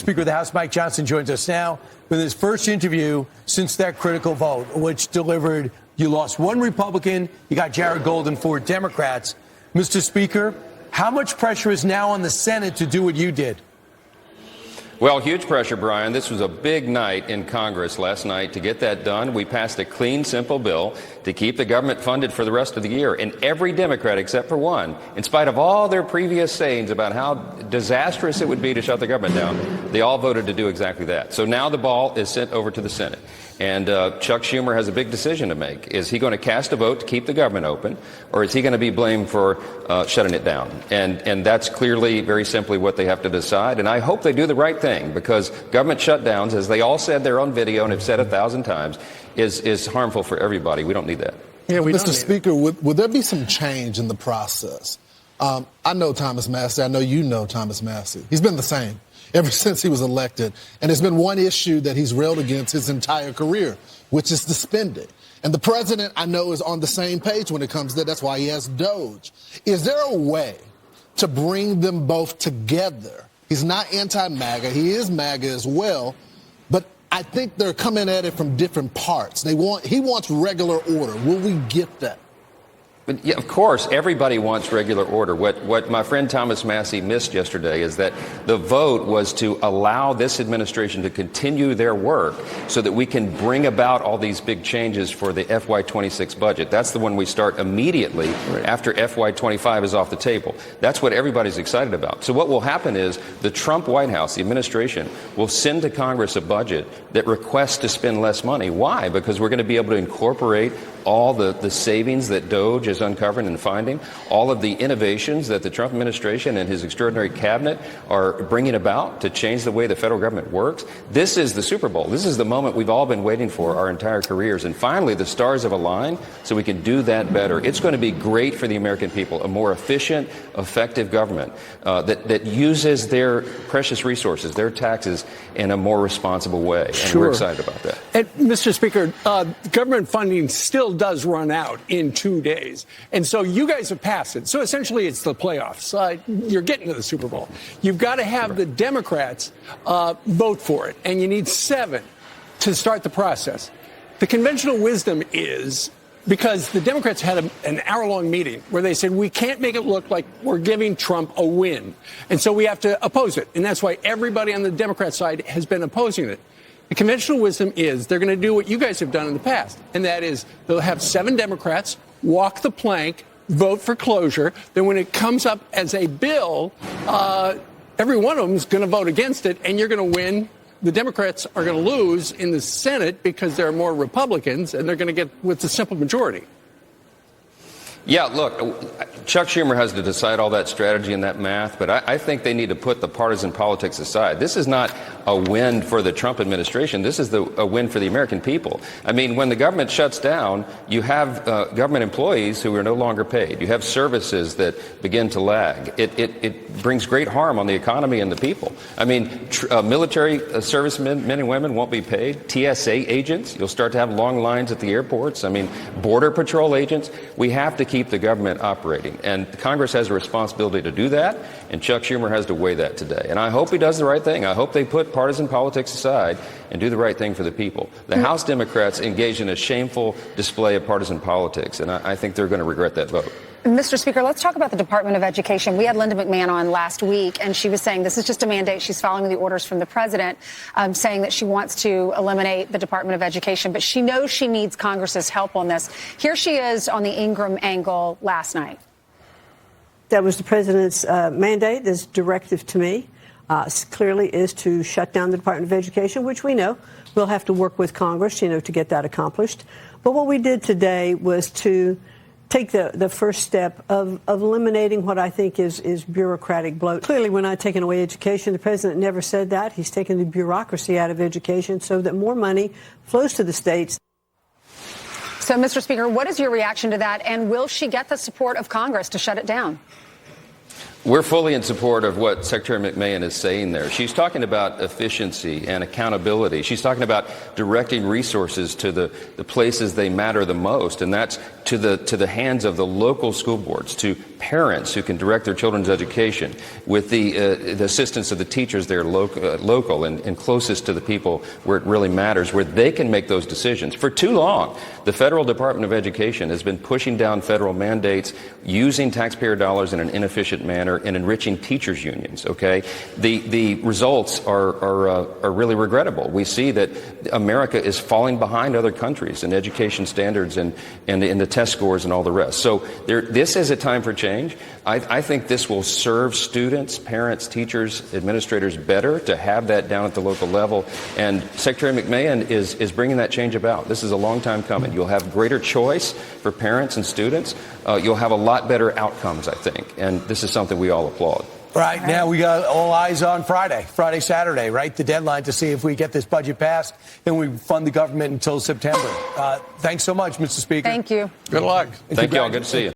Speaker of the House Mike Johnson joins us now with his first interview since that critical vote, which delivered you lost one Republican, you got Jared Golden, 4 Democrats. Mr. Speaker, how much pressure is now on the Senate to do what you did? Well, huge pressure, Brian. This was a big night in Congress last night to get that done. We passed a clean, simple bill to keep the government funded for the rest of the year. And every Democrat, except for one, in spite of all their previous sayings about how disastrous it would be to shut the government down, they all voted to do exactly that. So now the ball is sent over to the Senate. And Chuck Schumer has a big decision to make. Is he going to cast a vote to keep the government open, or is he going to be blamed for shutting it down? And that's clearly, very simply, what they have to decide. And I hope they do the right thing, because government shutdowns, as they all said there on video and have said 1,000 times, is harmful for everybody. We don't need that. Yeah, Mr. Speaker, would there be some change in the process? I know Thomas Massie. I know you know Thomas Massie. He's been the same ever since he was elected. And there's been one issue that he's railed against his entire career, which is the spending. And the president, I know, is on the same page when it comes to that. That's why he has DOGE. Is there a way to bring them both together? He's not anti-MAGA. He is MAGA as well. But I think they're coming at it from different parts. He wants regular order. Will we get that? But yeah, of course, everybody wants regular order. What my friend Thomas Massie missed yesterday is that the vote was to allow this administration to continue their work so that we can bring about all these big changes for the FY26 budget. That's the one we start immediately after FY25 is off the table. That's what everybody's excited about. So what will happen is the Trump White House, the administration, will send to Congress a budget that requests to spend less money. Why? Because we're going to be able to incorporate all the savings that DOGE is uncovering and finding, all of the innovations that the Trump administration and his extraordinary cabinet are bringing about to change the way the federal government works. This is the Super Bowl. This is the moment we've all been waiting for our entire careers. And finally, the stars have aligned so we can do that better. It's going to be great for the American people, a more efficient, effective government that uses their precious resources, their taxes, in a more responsible way. And we're excited about that. And, Mr. Speaker, government funding still does run out in 2 days. And so you guys have passed it. So essentially it's the playoffs. You're getting to the Super Bowl. You've got to have the Democrats vote for it. And you need 7 to start the process. The conventional wisdom is, because the Democrats had an hour-long meeting where they said, we can't make it look like we're giving Trump a win. And so we have to oppose it. And that's why everybody on the Democrat side has been opposing it. The conventional wisdom is they're going to do what you guys have done in the past, and that is they'll have 7 Democrats walk the plank, vote for closure. Then when it comes up as a bill, every one of them is going to vote against it, and you're going to win. The Democrats are going to lose in the Senate because there are more Republicans, and they're going to get with the simple majority. Yeah, look, Chuck Schumer has to decide all that strategy and that math, but I think they need to put the partisan politics aside. This is not a win for the Trump administration. This is a win for the American people. I mean, when the government shuts down, you have government employees who are no longer paid. You have services that begin to lag. It brings great harm on the economy and the people. I mean, military servicemen, men and women, won't be paid. TSA agents, you'll start to have long lines at the airports. I mean, Border Patrol agents. We have to keep the government operating. And Congress has a responsibility to do that, and Chuck Schumer has to weigh that today. And I hope he does the right thing. I hope they put partisan politics aside and do the right thing for the people. The House Democrats engaged in a shameful display of partisan politics, and I think they're going to regret that vote. Mr. Speaker, let's talk about the Department of Education. We had Linda McMahon on last week, and she was saying this is just a mandate. She's following the orders from the president, saying that she wants to eliminate the Department of Education, but she knows she needs Congress's help on this. Here she is on the Ingram angle last night. That was the president's mandate, this directive to me, clearly is to shut down the Department of Education, which we know we'll have to work with Congress, to get that accomplished. But what we did today was to take the first step of eliminating what I think is bureaucratic bloat. Clearly, we're not taking away education. The president never said that. He's taken the bureaucracy out of education so that more money flows to the states. So, Mr. Speaker, what is your reaction to that? And will she get the support of Congress to shut it down? We're fully in support of what Secretary McMahon is saying there. She's talking about efficiency and accountability. She's talking about directing resources to the places they matter the most, and that's to the hands of the local school boards to parents who can direct their children's education, with the assistance of the teachers there local and closest to the people where it really matters, where they can make those decisions. For too long, the Federal Department of Education has been pushing down federal mandates, using taxpayer dollars in an inefficient manner, and enriching teachers' unions. Okay, the results are really regrettable. We see that America is falling behind other countries in education standards and in the test scores and all the rest. So this is a time for change. I think this will serve students, parents, teachers, administrators better to have that down at the local level. And Secretary McMahon is bringing that change about. This is a long time coming. You'll have greater choice for parents and students. You'll have a lot better outcomes, I think. And this is something we all applaud. Right now, we got all eyes on Friday, Saturday, right? The deadline to see if we get this budget passed and we fund the government until September. Thanks so much, Mr. Speaker. Thank you. Good luck. Thank you all. Good to see you.